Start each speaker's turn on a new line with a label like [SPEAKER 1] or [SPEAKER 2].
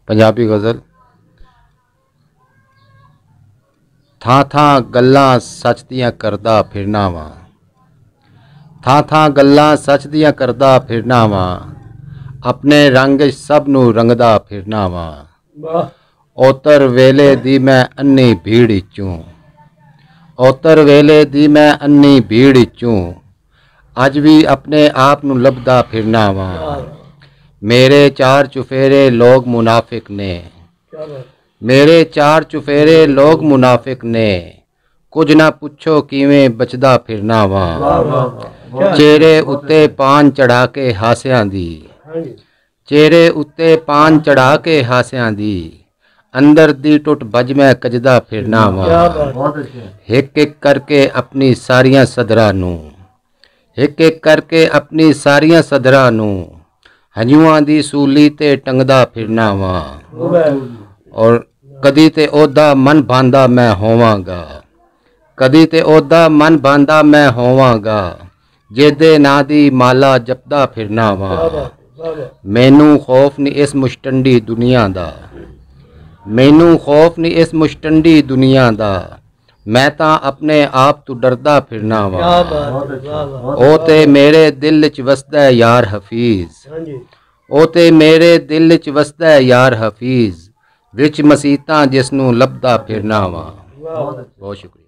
[SPEAKER 1] पंजाबी गज़ल। थां थां गल्लां सच दियां करदा फिरना वां, थां थां गल्लां सच दियां करदा फिरना वां, अपने रंग सब नूं रंगदा फिरना वां। ओतर वेले दी मैं अन्नी भीड़ विचों, ओतर वेले दी मैं अन्नी भीड़ विचों, अज भी अपने आप नूं लभदा फिरना वां। मेरे चार चुफेरे लोग मुनाफिक ने, मेरे चार चुफेरे लोग मुनाफिक ने, कुछ ना पुछो किवें बचदा फिरना वां। चेहरे उत्ते पान चढ़ा के हासियां दी, चेहरे उत्ते पान चढ़ा के हासियां दी, अंदर दी टुट भज मैं कजदा फिरना वां। हिक हिक करके अपनी सारियां सदरां नूं, हिक हिक करके अपनी सारियां सदरां नूं, हंजुआं दी सूली ते टंगदा फिरना वां। और कदी ते ओदा मन भांदा मैं होवांगा, कदी ते ओदा मन भांदा मैं होवांगा, जेदे नां दी माला जपदा फिरना वां। मैनू खौफ नहीं इस मुशटंडी दुनिया दा, मैनू खौफ नहीं इस मुशटंडी दुनिया दा, मैं तां अपने आप तू डरदा फिरना वां। ओ ते मेरे दिल च वसदा यार हफीज, ओ ते मेरे दिल च वसदा यार हफीज, विच मसीतां जिसनू लभदा फिरना वां। बहुत शुक्रिया।